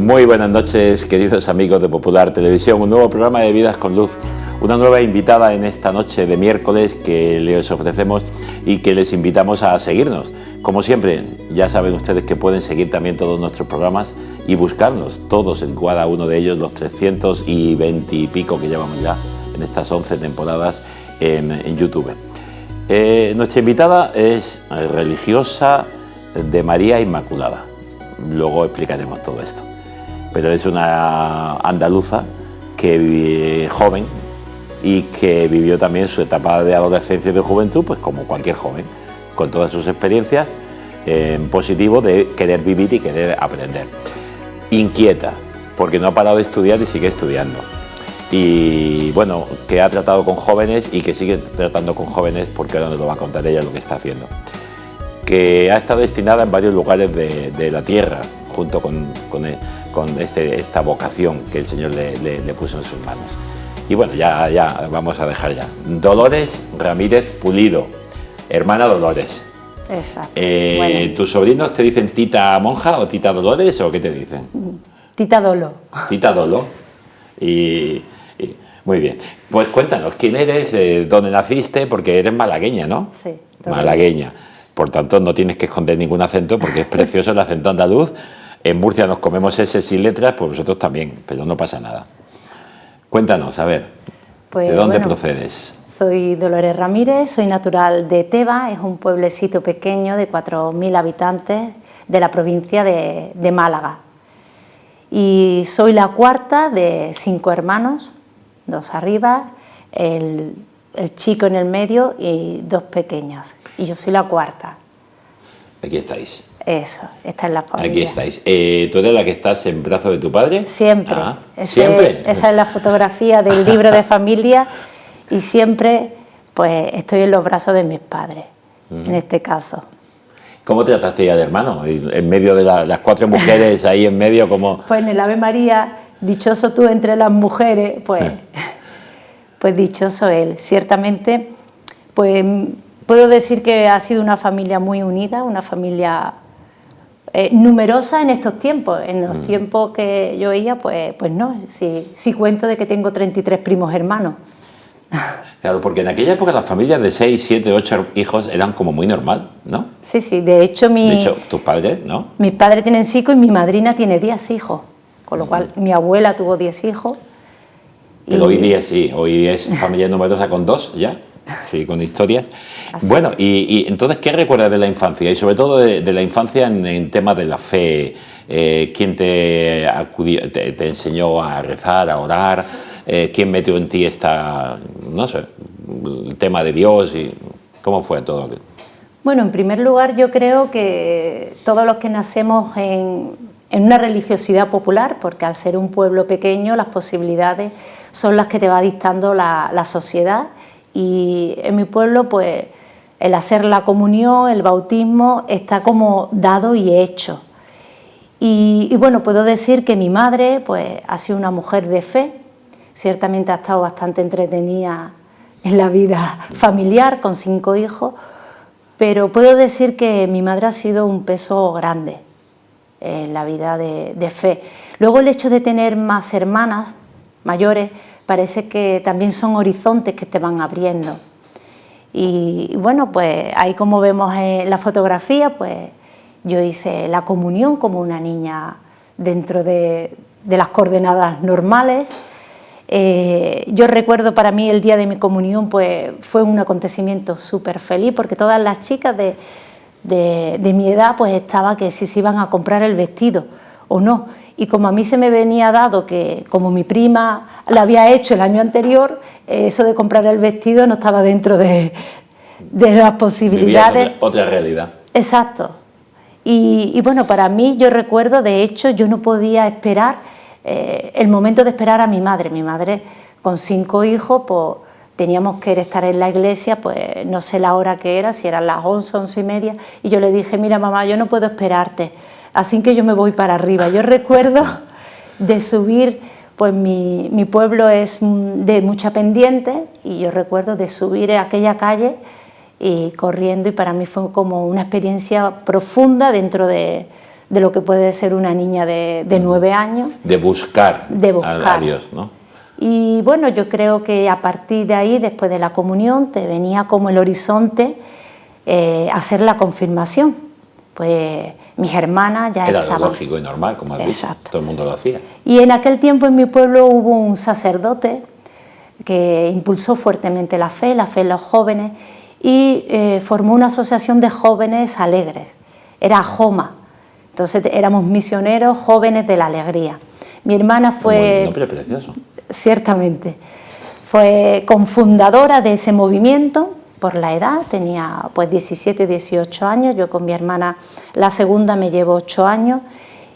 Muy buenas noches, queridos amigos de Popular Televisión, un nuevo programa de Vidas con Luz, una nueva invitada en esta noche de miércoles que les ofrecemos y que les invitamos a seguirnos. Como siempre, ya saben ustedes que pueden seguir también todos nuestros programas y buscarnos, todos en cada uno de ellos, los 320 y pico que llevamos ya en estas 11 temporadas en YouTube. Nuestra invitada es religiosa de María Inmaculada. Luego explicaremos todo esto. Pero es una andaluza que vive joven y que vivió también su etapa de adolescencia y de juventud, pues como cualquier joven, con todas sus experiencias en positivo de querer vivir y querer aprender. Inquieta, porque no ha parado de estudiar y sigue estudiando. Y bueno, que ha tratado con jóvenes y que sigue tratando con jóvenes, porque ahora nos lo va a contar ella lo que está haciendo. Que ha estado destinada en varios lugares de la tierra, junto con esta vocación que el Señor le puso en sus manos. Y bueno, ya vamos a dejar ya. Dolores Ramírez Pulido, hermana Dolores. Exacto. Bueno. ¿Tus sobrinos te dicen tita monja o tita Dolores o qué te dicen? Tita Dolo. Tita Dolo. Muy bien. Pues cuéntanos, ¿quién eres? ¿Dónde naciste? Porque eres malagueña, ¿no? Sí. Malagueña. Por tanto, no tienes que esconder ningún acento porque es precioso el acento andaluz. En Murcia nos comemos ese sin letras, pues vosotros también, pero no pasa nada. Cuéntanos, a ver, pues, ¿de dónde procedes? Soy Dolores Ramírez, soy natural de Teba, es un pueblecito pequeño de 4.000 habitantes de la provincia de Málaga. Y soy la cuarta de 5 hermanos, 2 arriba, el chico en el medio y 2 pequeños. Y yo soy la cuarta. Aquí estáis. Eso, esta es la familia. Aquí estáis. ¿Tú eres la que estás en brazos de tu padre? Siempre. ¿Siempre? Esa es la fotografía del libro de familia y siempre pues estoy en los brazos de mis padres, en este caso. ¿Cómo trataste ya de hermano? En medio de las 4 mujeres, ahí en medio, como... Pues en el Ave María, dichoso tú entre las mujeres, pues dichoso él. Ciertamente, pues puedo decir que ha sido una familia muy unida, una familia numerosa en estos tiempos. En los tiempos que yo oía, pues no. Sí cuento de que tengo 33 primos hermanos. Claro, porque en aquella época las familias de 6, 7, 8 hijos eran como muy normal, ¿no? Sí, de hecho tus padres, ¿no? Mis padres tienen 5 y mi madrina tiene 10 hijos, con lo cual mi abuela tuvo 10 hijos. Pero hoy día sí, hoy es familia numerosa con 2 ya, sí, con historias. Así bueno, es. y entonces, ¿qué recuerdas de la infancia? Y sobre todo de la infancia en temas de la fe. ¿Quién te enseñó a rezar, a orar? ¿Quién metió en ti el tema de Dios? Y ¿cómo fue todo? Bueno, en primer lugar yo creo que todos los que nacemos en una religiosidad popular, porque al ser un pueblo pequeño las posibilidades son las que te va dictando la sociedad, y en mi pueblo pues el hacer la comunión, el bautismo está como dado y hecho. Y bueno, puedo decir que mi madre pues ha sido una mujer de fe. Ciertamente ha estado bastante entretenida en la vida familiar, con 5 hijos, pero puedo decir que mi madre ha sido un peso grande en la vida de fe. Luego el hecho de tener más hermanas mayores parece que también son horizontes que te van abriendo. Y bueno, pues ahí como vemos en la fotografía, pues yo hice la comunión como una niña dentro de las coordenadas normales. Yo recuerdo para mí el día de mi comunión pues fue un acontecimiento súper feliz, porque todas las chicas de mi edad pues estaba que si se iban a comprar el vestido o no, y como a mí se me venía dado que como mi prima la había hecho el año anterior, eso de comprar el vestido no estaba dentro de las posibilidades. Otra realidad. Exacto. Y bueno, para mí yo recuerdo, de hecho yo no podía esperar el momento de esperar a mi madre. Mi madre con 5 hijos, pues teníamos que estar en la iglesia, pues no sé la hora que era, si eran las 11, 11 y media, y yo le dije, mira mamá, yo no puedo esperarte, así que yo me voy para arriba. Yo recuerdo de subir, pues mi pueblo es de mucha pendiente, y yo recuerdo de subir a aquella calle y corriendo, y para mí fue como una experiencia profunda dentro de de lo que puede ser una niña de 9 años. De buscar, a Dios, ¿no? Y bueno, yo creo que a partir de ahí, después de la comunión, te venía como el horizonte hacer la confirmación. Pues mis hermanas ya era estaban... Era lógico y normal, como has dicho, todo el mundo lo hacía. Y en aquel tiempo en mi pueblo hubo un sacerdote que impulsó fuertemente la fe en los jóvenes, y formó una asociación de jóvenes alegres, era JOMA. Entonces éramos misioneros jóvenes de la alegría. Mi hermana fue... Un nombre precioso. Ciertamente. Fue cofundadora de ese movimiento por la edad, tenía pues 17, 18 años, yo con mi hermana, la segunda, me llevo 8 años,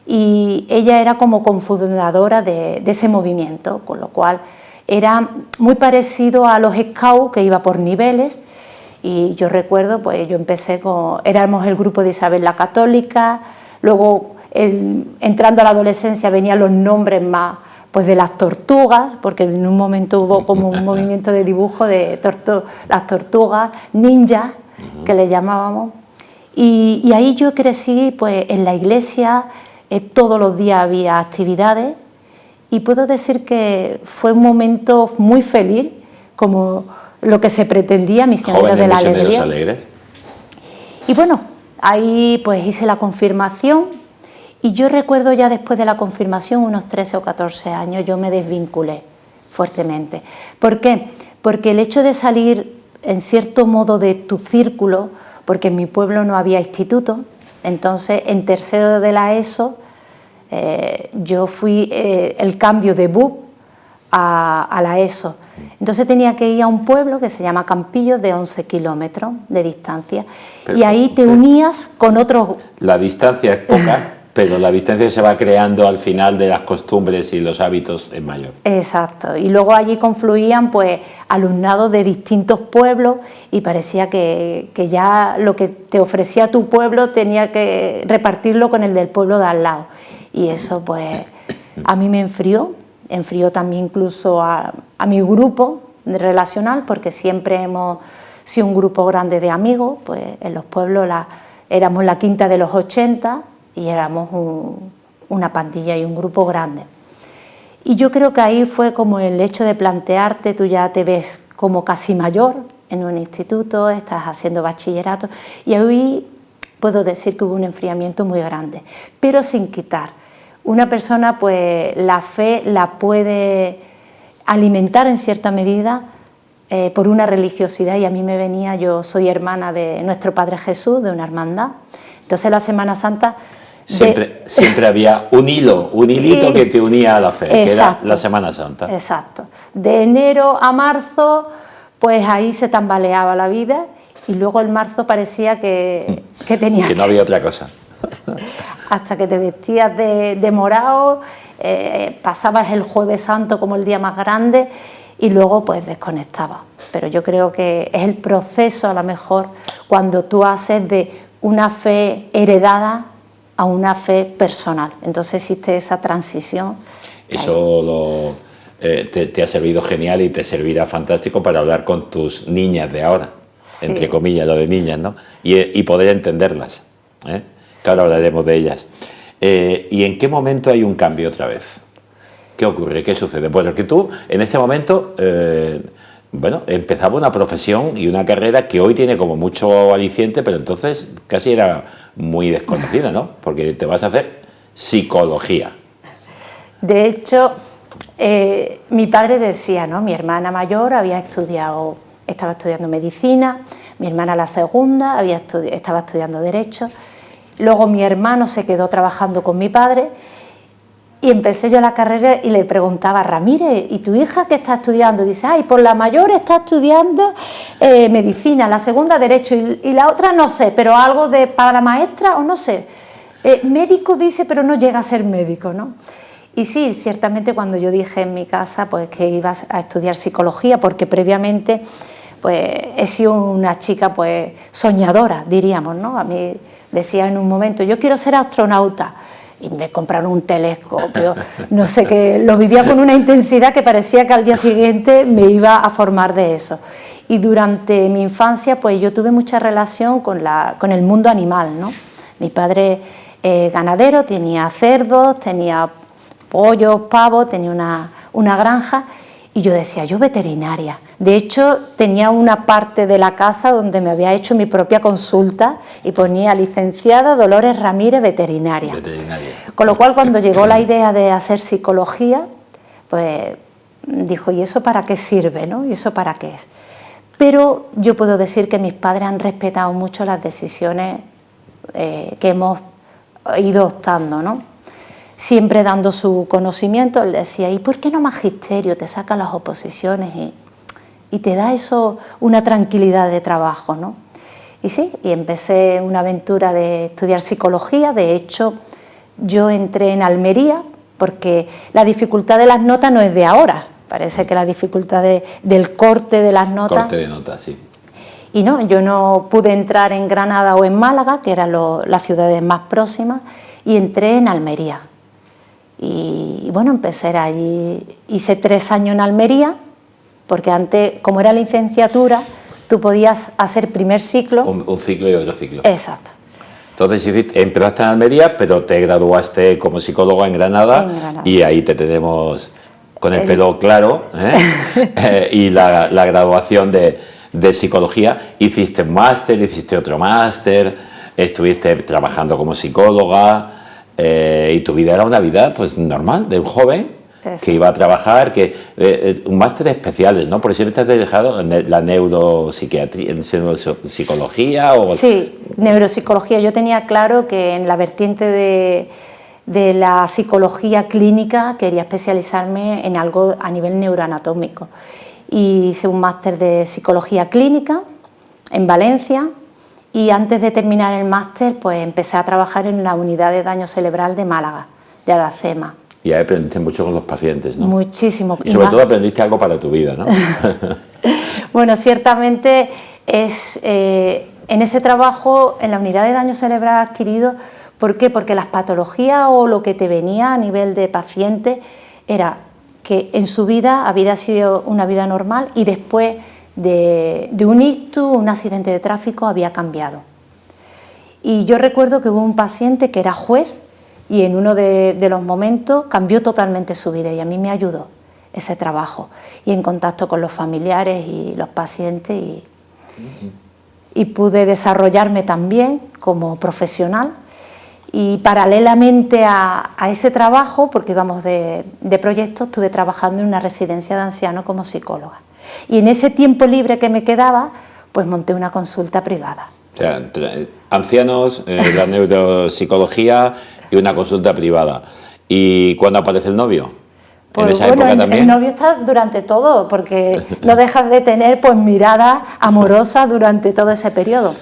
y ella era como cofundadora de ese movimiento, con lo cual era muy parecido a los scouts, que iba por niveles. Y yo recuerdo, pues yo empecé éramos el grupo de Isabel la Católica, luego entrando a la adolescencia venían los nombres más pues de las tortugas, porque en un momento hubo como un movimiento de dibujo de las tortugas ninjas, que le llamábamos, y ahí yo crecí pues en la iglesia, todos los días había actividades, y puedo decir que fue un momento muy feliz, como lo que se pretendía, misioneros de la alegría. Alegres. Y bueno, ahí pues hice la confirmación, y yo recuerdo ya después de la confirmación, unos 13 o 14 años, yo me desvinculé fuertemente. ¿Por qué? Porque el hecho de salir en cierto modo de tu círculo, porque en mi pueblo no había instituto, entonces en tercero de la ESO yo fui el cambio de BUP a la ESO. Entonces tenía que ir a un pueblo que se llama Campillo, de 11 kilómetros de distancia. Pero, y ahí te unías con otros... La distancia es poca, pero la distancia se va creando al final de las costumbres y los hábitos es mayor. Exacto. Y luego allí confluían pues alumnados de distintos pueblos, y parecía que ya lo que te ofrecía tu pueblo tenía que repartirlo con el del pueblo de al lado. Y eso pues a mí me enfrió también incluso a mi grupo relacional, porque siempre hemos sido un grupo grande de amigos, pues en los pueblos éramos la quinta de los 80 y éramos una pandilla y un grupo grande. Y yo creo que ahí fue como el hecho de plantearte, tú ya te ves como casi mayor en un instituto, estás haciendo bachillerato, y ahí puedo decir que hubo un enfriamiento muy grande, pero sin quitar. Una persona, pues la fe la puede alimentar en cierta medida por una religiosidad, y a mí me venía, yo soy hermana de nuestro Padre Jesús, de una hermandad, entonces la Semana Santa... Siempre había un hilito que te unía a la fe, exacto, que era la Semana Santa. Exacto. De enero a marzo, pues ahí se tambaleaba la vida, y luego el marzo parecía que tenía... Que no había otra cosa. Hasta que te vestías de morado, pasabas el Jueves Santo como el día más grande, y luego pues desconectabas. Pero yo creo que es el proceso, a lo mejor, cuando tú haces de una fe heredada a una fe personal. Entonces existe esa transición. Eso te ha servido genial y te servirá fantástico para hablar con tus niñas de ahora, sí, entre comillas, lo de niñas, ¿no? Y poder entenderlas, ¿eh? Claro, hablaremos de ellas. ¿Y en qué momento hay un cambio otra vez? ¿Qué ocurre? ¿Qué sucede? Bueno, que tú en este momento, empezaba una profesión y una carrera que hoy tiene como mucho aliciente, pero entonces casi era muy desconocida, ¿no? Porque te vas a hacer psicología. De hecho, mi padre decía, ¿no? Mi hermana mayor estaba estudiando medicina, mi hermana la segunda estaba estudiando derecho. Luego mi hermano se quedó trabajando con mi padre, y empecé yo la carrera y le preguntaba a Ramírez, ¿y tu hija qué está estudiando? Y dice, pues la mayor está estudiando medicina, la segunda derecho, y la otra no sé, pero algo para maestra o no sé. Médico dice, pero no llega a ser médico, ¿no? Y sí, ciertamente cuando yo dije en mi casa pues que iba a estudiar psicología, porque previamente pues he sido una chica pues soñadora, diríamos, ¿no? A mí decía en un momento, yo quiero ser astronauta, y me compraron un telescopio, no sé qué, lo vivía con una intensidad que parecía que al día siguiente me iba a formar de eso. Y durante mi infancia pues yo tuve mucha relación con el mundo animal, ¿no? Mi padre ganadero, tenía cerdos, tenía pollos, pavos, tenía una granja, y yo decía, yo veterinaria. De hecho, tenía una parte de la casa donde me había hecho mi propia consulta y ponía licenciada Dolores Ramírez, veterinaria. Con lo cual, cuando llegó la idea de hacer psicología, pues dijo, ¿y eso para qué sirve, no? ¿Y eso para qué es? Pero yo puedo decir que mis padres han respetado mucho las decisiones que hemos ido optando, ¿no? Siempre dando su conocimiento. Él decía, ¿y por qué no magisterio? Te sacan las oposiciones y te da eso una tranquilidad de trabajo, ¿no? Y sí, y empecé una aventura de estudiar psicología. De hecho, yo entré en Almería porque la dificultad de las notas no es de ahora. Parece que la dificultad del corte de las notas... Corte de notas, sí. Y no, yo no pude entrar en Granada o en Málaga, que eran las ciudades más próximas, y entré en Almería. Y bueno, empecé allí, hice 3 años en Almería, porque antes, como era licenciatura, tú podías hacer primer ciclo. Un ciclo y otro ciclo. Exacto. Entonces empezaste en Almería, pero te graduaste como psicóloga en Granada, y ahí te tenemos con el pelo claro, y la graduación de psicología. Hiciste un máster, hiciste otro máster, estuviste trabajando como psicóloga. Y tu vida era una vida pues normal, de un joven que iba a trabajar, un máster especial, ¿no? Porque siempre te has dejado la neuropsiquiatría, neuropsicología o... Sí, neuropsicología. Yo tenía claro que en la vertiente de la psicología clínica quería especializarme en algo a nivel neuroanatómico. Y hice un máster de psicología clínica en Valencia. Y antes de terminar el máster, pues empecé a trabajar en la unidad de daño cerebral de Málaga, de Adacema. Y ahí aprendiste mucho con los pacientes, ¿no? Muchísimo. Y sobre todo aprendiste algo para tu vida, ¿no? Bueno, ciertamente en ese trabajo, en la unidad de daño cerebral adquirido, ¿por qué? Porque las patologías o lo que te venía a nivel de paciente era que en su vida había sido una vida normal y después de un ictus, un accidente de tráfico, había cambiado. Y yo recuerdo que hubo un paciente que era juez y en uno de los momentos cambió totalmente su vida, y a mí me ayudó ese trabajo, y en contacto con los familiares y los pacientes, y pude desarrollarme también como profesional. Y paralelamente a ese trabajo, porque íbamos de proyectos, estuve trabajando en una residencia de ancianos como psicóloga. Y en ese tiempo libre que me quedaba, pues monté una consulta privada. O sea, ancianos, la neuropsicología y una consulta privada. ¿Y cuándo aparece el novio? Pues, ¿En esa época también? El novio está durante todo, porque no dejas de tener pues miradas amorosas durante todo ese periodo.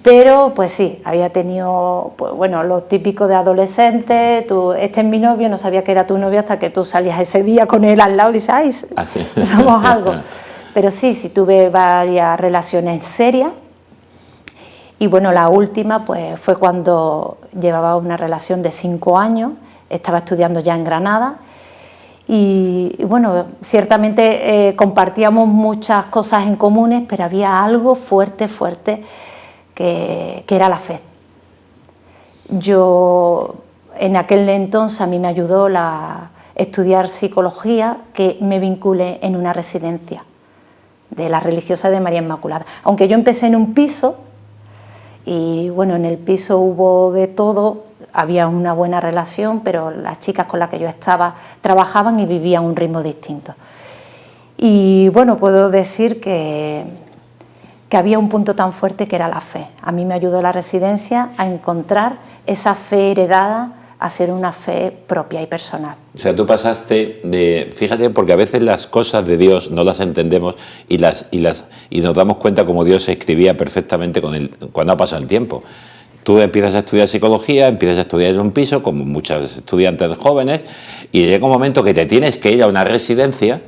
Pero pues sí, había tenido, pues, bueno, lo típico de adolescente, este es mi novio, no sabía que era tu novio hasta que tú salías ese día con él al lado y dices, ay, somos algo. Pero sí tuve varias relaciones serias. Y bueno, la última pues fue cuando llevaba una relación de 5 años, estaba estudiando ya en Granada. Y bueno, ciertamente compartíamos muchas cosas en comunes, pero había algo fuerte, que era la fe. Yo, en aquel entonces, a mí me ayudó estudiar psicología, que me vinculé en una residencia de la religiosa de María Inmaculada. Aunque yo empecé en un piso, y bueno, en el piso hubo de todo, había una buena relación, pero las chicas con las que yo estaba trabajaban y vivían a un ritmo distinto. Y bueno, puedo decir que había un punto tan fuerte que era la fe. A mí me ayudó la residencia a encontrar esa fe heredada a ser una fe propia y personal. O sea, tú pasaste de... Fíjate, porque a veces las cosas de Dios no las entendemos y nos damos cuenta como Dios se escribía perfectamente cuando ha pasado el tiempo. Tú empiezas a estudiar psicología, empiezas a estudiar en un piso, como muchos estudiantes jóvenes, y llega un momento que te tienes que ir a una residencia,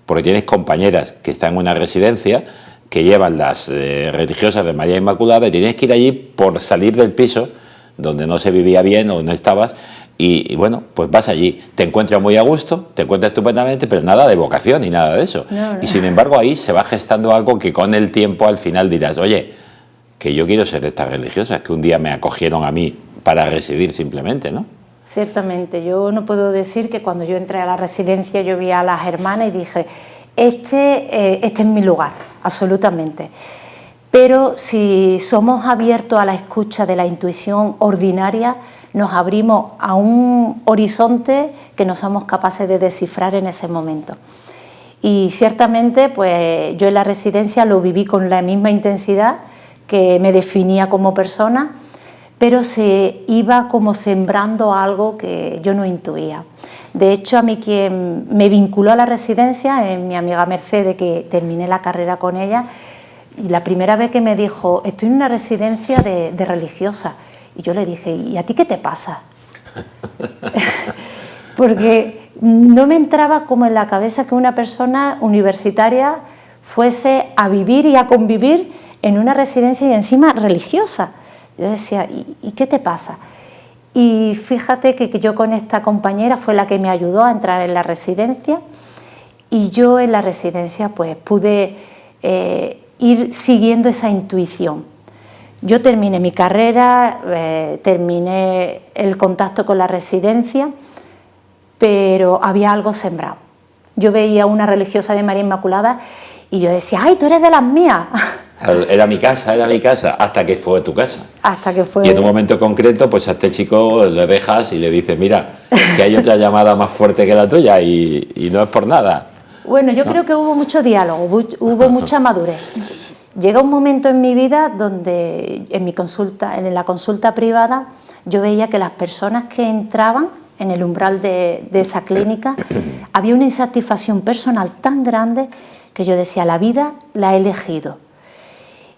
porque tienes compañeras que están en una residencia, que llevan las religiosas de María Inmaculada, y tienes que ir allí por salir del piso donde no se vivía bien o no estabas, y bueno, pues vas allí, te encuentras muy a gusto, te encuentras estupendamente, pero nada de vocación ni nada de eso. No. Y sin embargo ahí se va gestando algo que con el tiempo al final dirás, oye, que yo quiero ser de estas religiosas, que un día me acogieron a mí para residir simplemente, ¿no? Ciertamente, yo no puedo decir que cuando yo entré a la residencia yo vi a las hermanas y dije, este es mi lugar, absolutamente. Pero si somos abiertos a la escucha de la intuición ordinaria, nos abrimos a un horizonte que no somos capaces de descifrar en ese momento. Y ciertamente, pues yo en la residencia lo viví con la misma intensidad que me definía como persona, pero se iba como sembrando algo que yo no intuía. De hecho, a mí quien me vinculó a la residencia es mi amiga Mercedes, que terminé la carrera con ella, y la primera vez que me dijo, estoy en una residencia de religiosa, y yo le dije, ¿y a ti qué te pasa? Porque no me entraba como en la cabeza que una persona universitaria fuese a vivir y a convivir en una residencia y encima religiosa. Yo decía, ¿y qué te pasa? Y fíjate que yo con esta compañera fue la que me ayudó a entrar en la residencia, y yo en la residencia pues pude ir siguiendo esa intuición. Yo terminé mi carrera, terminé el contacto con la residencia, pero había algo sembrado. Yo veía una religiosa de María Inmaculada y yo decía, ¡ay, tú eres de las mías! Era mi casa, hasta que fue tu casa. Hasta que fue... Y en un momento concreto, pues a este chico le dejas y le dices, mira, que hay otra llamada más fuerte que la tuya y no es por nada. Bueno, yo creo que hubo mucho diálogo, hubo mucha madurez. Llega un momento en mi vida donde en la consulta privada, yo veía que las personas que entraban en el umbral de esa clínica, había una insatisfacción personal tan grande que yo decía, la vida la he elegido.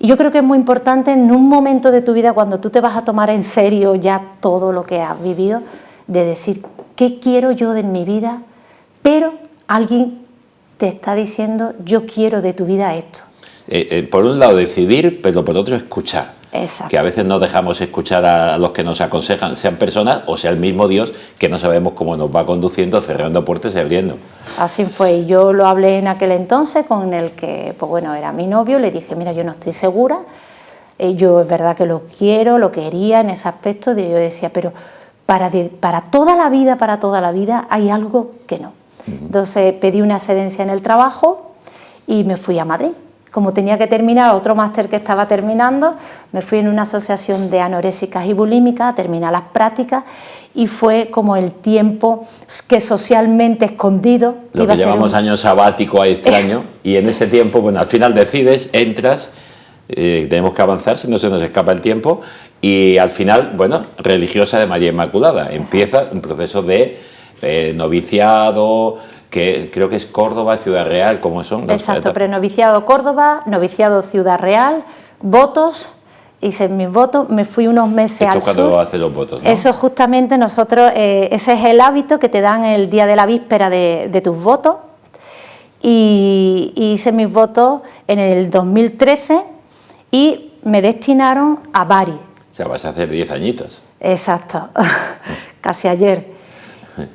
Y yo creo que es muy importante en un momento de tu vida, cuando tú te vas a tomar en serio ya todo lo que has vivido, de decir, ¿qué quiero yo de mi vida? Pero alguien te está diciendo, yo quiero de tu vida esto. Por un lado decidir, pero por otro escuchar. Exacto. Que a veces no dejamos escuchar a los que nos aconsejan, sean personas o sea el mismo Dios, que no sabemos cómo nos va conduciendo, cerrando puertas y abriendo. Así fue, y yo lo hablé en aquel entonces con el que, pues bueno, era mi novio, le dije, mira, yo no estoy segura, yo es verdad que lo quiero, lo quería en ese aspecto, yo decía, pero para toda la vida hay algo que no. Entonces pedí una excedencia en el trabajo y me fui a Madrid. Como tenía que terminar otro máster que estaba terminando, me fui en una asociación de anorésicas y bulímicas a terminar las prácticas, y fue como el tiempo que socialmente escondido. Lo que llamamos año sabático ahí extraño, y en ese tiempo, bueno, al final decides, entras, tenemos que avanzar si no se nos escapa el tiempo, y al final, bueno, religiosa de María Inmaculada, empieza un proceso de noviciado, que creo que es Córdoba, Ciudad Real, ¿cómo son? Exacto, prenoviciado Córdoba, noviciado Ciudad Real, votos, hice mis votos, me fui unos meses al sur. Cuando hace los votos, ¿no? Eso justamente nosotros, ese es el hábito que te dan el día de la víspera de tus votos, y hice mis votos en el 2013 y me destinaron a Bari. O sea, vas a hacer 10 añitos. Exacto, casi ayer.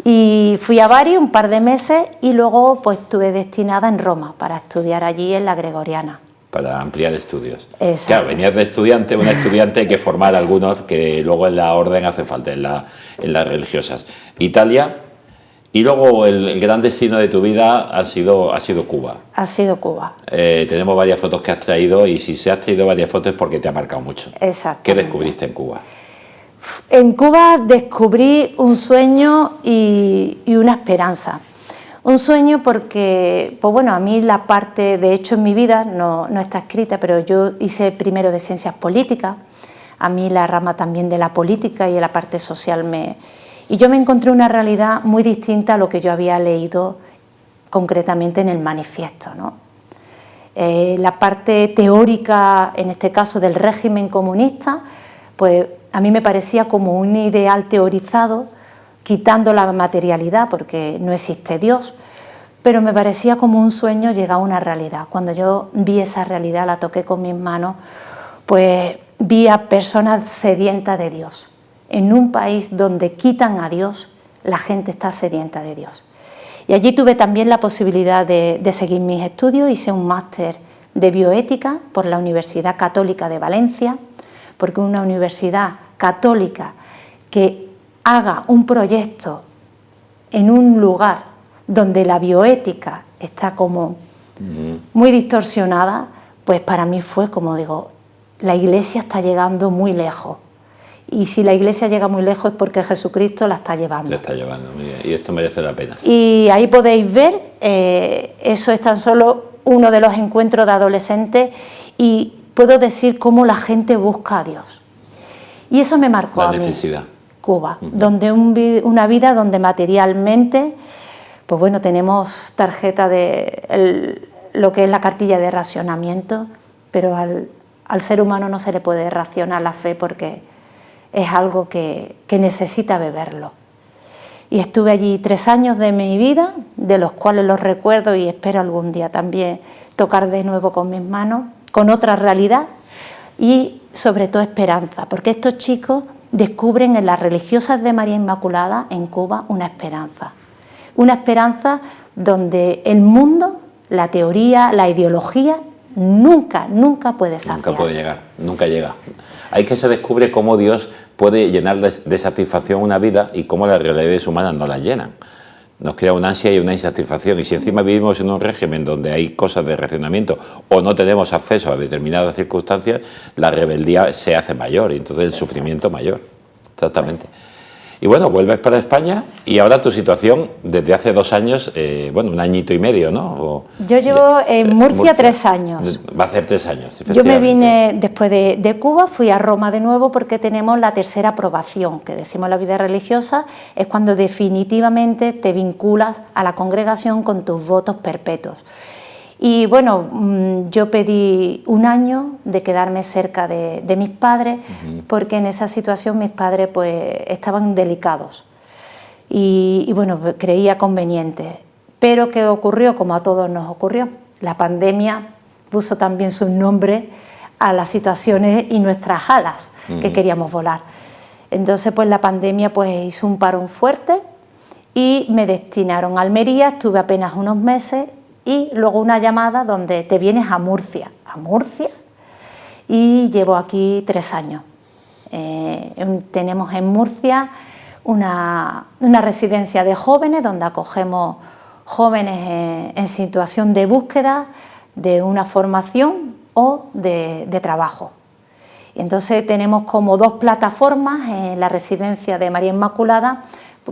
Y fui a Bari un par de meses y luego pues estuve destinada en Roma para estudiar allí en la Gregoriana. Para ampliar estudios. Exacto. Claro, venías de estudiante, una estudiante hay que formar algunos que luego en la orden hace falta, en las religiosas. Italia, y luego el gran destino de tu vida ha sido Cuba. Ha sido Cuba. Tenemos varias fotos que has traído, y si se has traído varias fotos es porque te ha marcado mucho. Exacto. ¿Qué descubriste en Cuba? En Cuba descubrí un sueño y una esperanza. Un sueño porque, pues bueno, a mí la parte, de hecho en mi vida no está escrita, pero yo hice primero de ciencias políticas, a mí la rama también de la política y de la parte social y yo me encontré una realidad muy distinta a lo que yo había leído concretamente en el manifiesto, ¿no? La parte teórica, en este caso del régimen comunista, pues a mí me parecía como un ideal teorizado, quitando la materialidad porque no existe Dios, pero me parecía como un sueño llegar a una realidad. Cuando yo vi esa realidad, la toqué con mis manos, pues vi a personas sedientas de Dios. En un país donde quitan a Dios, la gente está sedienta de Dios. Y allí tuve también la posibilidad de seguir mis estudios, hice un máster de bioética por la Universidad Católica de Valencia, porque una universidad católica que haga un proyecto en un lugar donde la bioética está como muy distorsionada, pues para mí fue como digo, la Iglesia está llegando muy lejos. Y si la Iglesia llega muy lejos es porque Jesucristo la está llevando. La está llevando, muy bien. Y esto merece la pena. Y ahí podéis ver, eso es tan solo uno de los encuentros de adolescentes y puedo decir cómo la gente busca a Dios. Y eso me marcó a mí. La necesidad. Cuba, donde una vida donde materialmente, pues bueno, tenemos tarjeta de lo que es la cartilla de racionamiento, pero al ser humano no se le puede racionar la fe porque es algo que necesita beberlo. Y estuve allí 3 años de mi vida, de los cuales los recuerdo y espero algún día también tocar de nuevo con mis manos, con otra realidad y sobre todo esperanza, porque estos chicos descubren en las religiosas de María Inmaculada en Cuba una esperanza donde el mundo, la teoría, la ideología nunca puede saciar. Nunca puede llegar, nunca llega. Hay que se descubre cómo Dios puede llenar de satisfacción una vida y cómo las realidades humanas no las llenan. Nos crea una ansia y una insatisfacción, y si encima vivimos en un régimen donde hay cosas de racionamiento o no tenemos acceso a determinadas circunstancias, la rebeldía se hace mayor y entonces el sufrimiento mayor. Exactamente. Y bueno, vuelves para España y ahora tu situación desde hace 2 años, bueno, 1 añito y medio, ¿no? Yo llevo en Murcia 3 años. Va a hacer 3 años, Yo me vine después de Cuba, fui a Roma de nuevo porque tenemos la tercera aprobación, que decimos la vida religiosa, es cuando definitivamente te vinculas a la congregación con tus votos perpetuos. Y bueno, yo pedí 1 año de quedarme cerca de mis padres, porque en esa situación mis padres pues estaban delicados y bueno, creía conveniente. Pero ¿qué ocurrió? Como a todos nos ocurrió, la pandemia puso también su nombre a las situaciones y nuestras alas que queríamos volar. Entonces pues la pandemia pues hizo un parón fuerte y me destinaron a Almería, estuve apenas unos meses. Y luego una llamada donde te vienes a Murcia, y llevo aquí 3 años. Tenemos en Murcia una residencia de jóvenes donde acogemos jóvenes en situación de búsqueda de una formación o de trabajo. Y entonces tenemos como 2 plataformas en la residencia de María Inmaculada,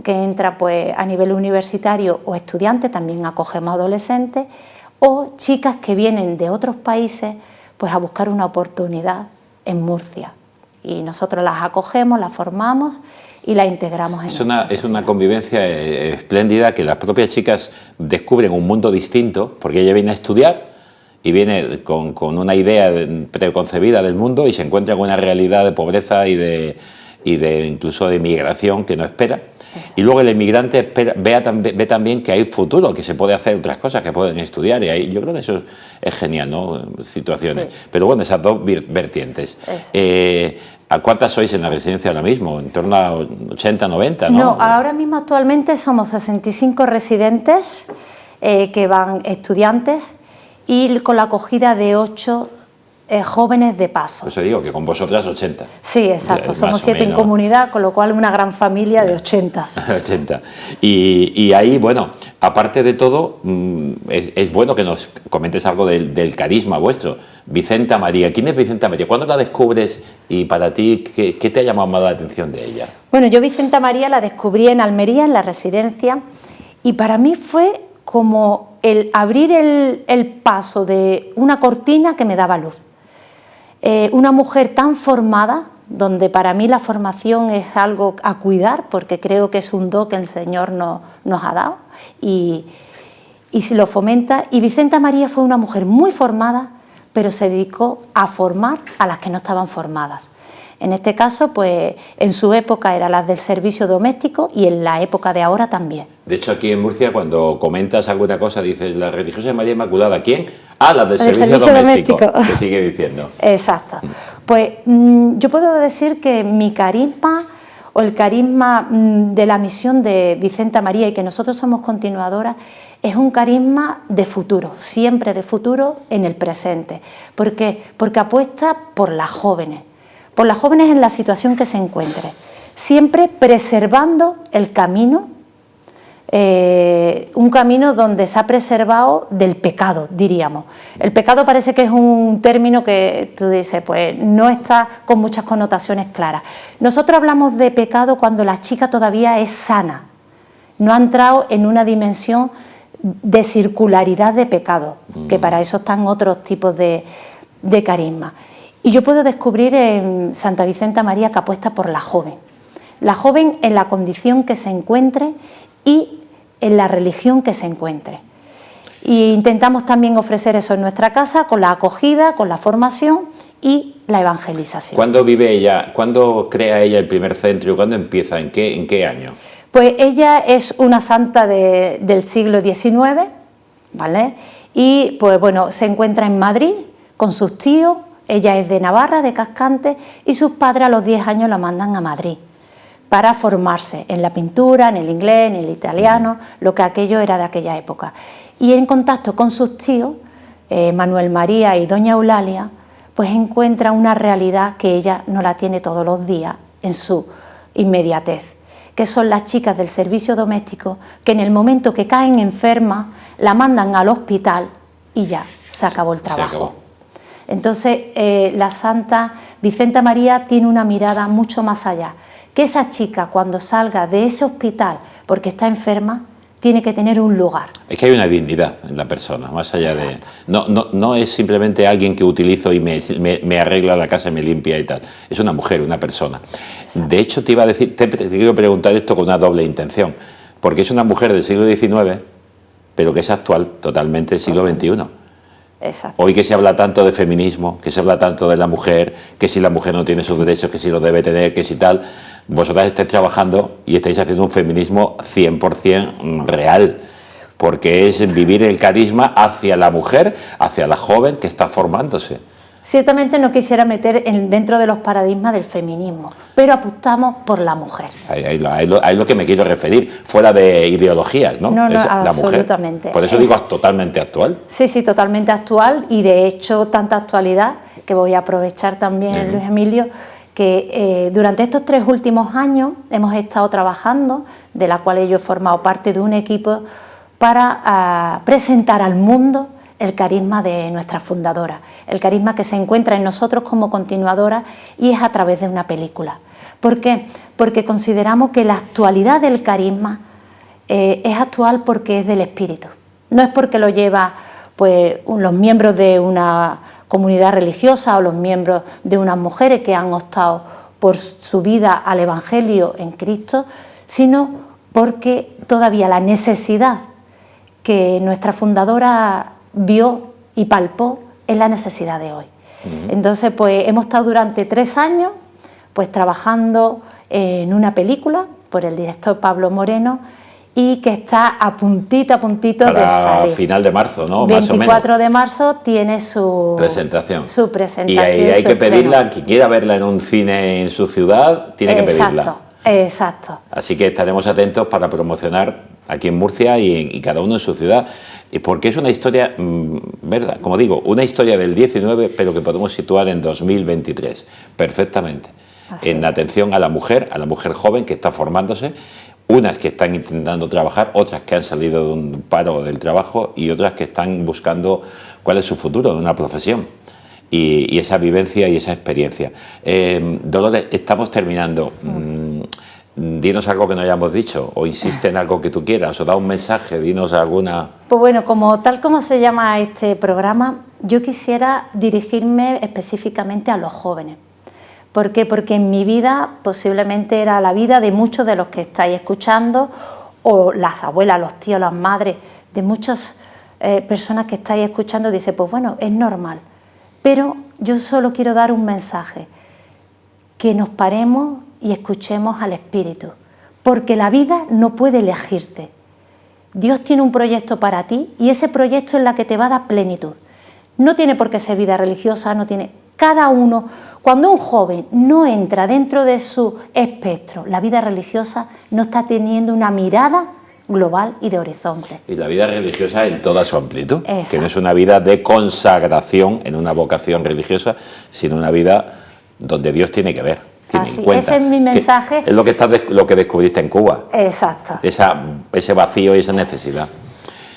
que entra pues a nivel universitario o estudiantes, también acogemos adolescentes, o chicas que vienen de otros países pues a buscar una oportunidad en Murcia. Y nosotros las acogemos, las formamos y las integramos en Es una convivencia espléndida, que las propias chicas descubren un mundo distinto, porque ella viene a estudiar y viene con una idea preconcebida del mundo y se encuentra con una realidad de pobreza y de incluso de migración que no espera. Y luego el inmigrante ve también que hay futuro, que se puede hacer otras cosas, que pueden estudiar, y ahí yo creo que eso es genial, ¿no? Situaciones. Sí. Pero bueno, esas 2 vertientes. ¿A cuántas sois en la residencia ahora mismo? ¿En torno a 80, 90? No, ahora mismo actualmente somos 65 residentes que van estudiantes y con la acogida de 8 jóvenes de paso. Pues digo que con vosotras 80. Sí, exacto, somos 7 en comunidad, con lo cual una gran familia de 80. 80. Y ahí, bueno, aparte de todo, es bueno que nos comentes algo del carisma vuestro. Vicenta María, ¿quién es Vicenta María? ¿Cuándo la descubres y para ti qué te ha llamado más la atención de ella? Bueno, yo Vicenta María la descubrí en Almería, en la residencia, y para mí fue como el abrir el paso de una cortina que me daba luz. Una mujer tan formada, donde para mí la formación es algo a cuidar, porque creo que es un don que el Señor nos ha dado y se lo fomenta. Y Vicenta María fue una mujer muy formada, pero se dedicó a formar a las que no estaban formadas. En este caso, pues en su época eran las del servicio doméstico y en la época de ahora también. De hecho, aquí en Murcia, cuando comentas alguna cosa, dices, la religiosa de María Inmaculada, ¿quién? Ah, las del servicio doméstico, que sigue diciendo. Exacto. Pues yo puedo decir que mi carisma o el carisma de la misión de Vicenta María y que nosotros somos continuadoras es un carisma de futuro, siempre de futuro en el presente, porque apuesta por las jóvenes en la situación que se encuentre, siempre preservando el camino, un camino donde se ha preservado del pecado, diríamos. El pecado parece que es un término que tú dices, pues no está con muchas connotaciones claras. Nosotros hablamos de pecado cuando la chica todavía es sana, no ha entrado en una dimensión de circularidad de pecado, que para eso están otros tipos de carisma. Y yo puedo descubrir en Santa Vicenta María que apuesta por la joven en la condición que se encuentre y en la religión que se encuentre. Y intentamos también ofrecer eso en nuestra casa con la acogida, con la formación y la evangelización. ¿Cuándo vive ella? ¿Cuándo crea ella el primer centro? ¿Cuándo empieza? ¿En qué año? Pues ella es una santa del siglo XIX, ¿vale? Y pues bueno, se encuentra en Madrid con sus tíos. Ella es de Navarra, de Cascante, y sus padres a los 10 años la mandan a Madrid para formarse en la pintura, en el inglés, en el italiano, lo que aquello era de aquella época. Y en contacto con sus tíos, Manuel María y doña Eulalia, pues encuentra una realidad que ella no la tiene todos los días en su inmediatez, que son las chicas del servicio doméstico que en el momento que caen enfermas la mandan al hospital y ya se acabó el trabajo. Entonces la Santa Vicenta María tiene una mirada mucho más allá, que esa chica cuando salga de ese hospital porque está enferma tiene que tener un lugar. Es que hay una dignidad en la persona, más allá Exacto. No es simplemente alguien que utilizo y me arregla la casa y me limpia y tal. Es una mujer, una persona. Exacto. De hecho, te iba a decir, te quiero preguntar esto con una doble intención, porque es una mujer del siglo XIX, pero que es actual totalmente del siglo XXI. Exacto. Hoy que se habla tanto de feminismo, que se habla tanto de la mujer, que si la mujer no tiene sus derechos, que si los debe tener, que si tal, vosotras estáis trabajando y estáis haciendo un feminismo 100% real, porque es vivir el carisma hacia la mujer, hacia la joven que está formándose. Ciertamente no quisiera meter dentro de los paradigmas del feminismo, pero apostamos por la mujer. Ahí es lo que me quiero referir, fuera de ideologías, ¿no? No, es absolutamente. La mujer. Por eso digo totalmente actual. Sí, sí, totalmente actual, y de hecho tanta actualidad que voy a aprovechar también, Luis Emilio, que durante estos 3 últimos años hemos estado trabajando, de la cual yo he formado parte de un equipo, para presentar al mundo el carisma de nuestra fundadora, el carisma que se encuentra en nosotros como continuadora, y es a través de una película. ¿Por qué? Porque consideramos que la actualidad del carisma es actual porque es del espíritu. No es porque lo lleva pues los miembros de una comunidad religiosa o los miembros de unas mujeres que han optado por su vida al Evangelio en Cristo, sino porque todavía la necesidad que nuestra fundadora vio y palpó es la necesidad de hoy. Entonces, pues hemos estado durante 3 años pues trabajando en una película por el director Pablo Moreno, y que está a puntito de salir. Para final de marzo, ¿no? 24 de marzo tiene su presentación. Y ahí hay que pedirla, quien quiera verla en un cine en su ciudad, tiene que pedirla. Exacto. Así que estaremos atentos para promocionar aquí en Murcia y cada uno en su ciudad, porque es una historia, ¿verdad? Como digo, una historia del 19, pero que podemos situar en 2023, perfectamente. Así. En atención a la mujer joven que está formándose, unas que están intentando trabajar, otras que han salido de un paro del trabajo y otras que están buscando cuál es su futuro de una profesión. Y esa vivencia y esa experiencia. Dolores, estamos terminando. Dinos algo que no hayamos dicho, o insiste en algo que tú quieras, o da un mensaje, dinos alguna... Pues bueno, tal como se llama este programa, yo quisiera dirigirme específicamente a los jóvenes. ¿Por qué? Porque en mi vida posiblemente era la vida de muchos de los que estáis escuchando, o las abuelas, los tíos, las madres, de muchas personas que estáis escuchando. Dice, pues bueno, es normal. Pero yo solo quiero dar un mensaje, que nos paremos y escuchemos al Espíritu, porque la vida no puede elegirte. Dios tiene un proyecto para ti y ese proyecto es la que te va a dar plenitud. No tiene por qué ser vida religiosa, no tiene... Cada uno, cuando un joven no entra dentro de su espectro, la vida religiosa no está teniendo una mirada global y de horizonte. Y la vida religiosa en toda su amplitud. Exacto. Que no es una vida de consagración en una vocación religiosa, sino una vida donde Dios tiene que ver. tiene Así, en cuenta. ese es mi mensaje. Es lo que descubriste en Cuba. Exacto. Ese vacío y esa necesidad.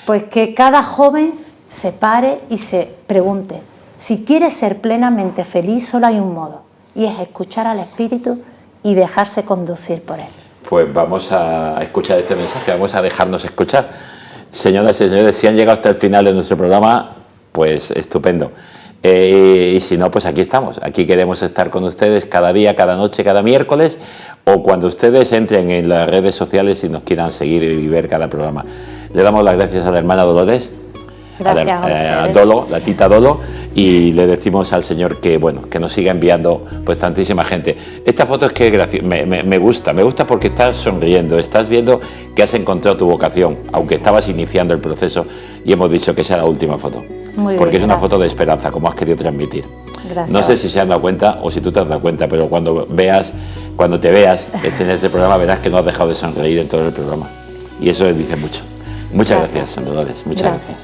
Pues que cada joven se pare y se pregunte, si quiere ser plenamente feliz, solo hay un modo, y es escuchar al espíritu y dejarse conducir por él. Pues vamos a escuchar este mensaje, vamos a dejarnos escuchar. Señoras y señores, si han llegado hasta el final de nuestro programa, pues estupendo. Y si no, pues aquí estamos. Aquí queremos estar con ustedes cada día, cada noche, cada miércoles, o cuando ustedes entren en las redes sociales y nos quieran seguir y ver cada programa. Le damos las gracias a la hermana Dolores. Gracias a Dolo, la tita Dolo, y le decimos al Señor que bueno, que nos siga enviando pues tantísima gente. Esta foto es que me gusta porque estás sonriendo, estás viendo que has encontrado tu vocación, aunque estabas iniciando el proceso, y hemos dicho que esa es la última foto. Muy bien, porque es una gracias. foto de esperanza, como has querido transmitir. Gracias. No sé si se han dado cuenta o si tú te has dado cuenta, pero cuando te veas en este programa, verás que no has dejado de sonreír en todo el programa. Y eso dice mucho. Muchas gracias, Dolores. Muchas gracias.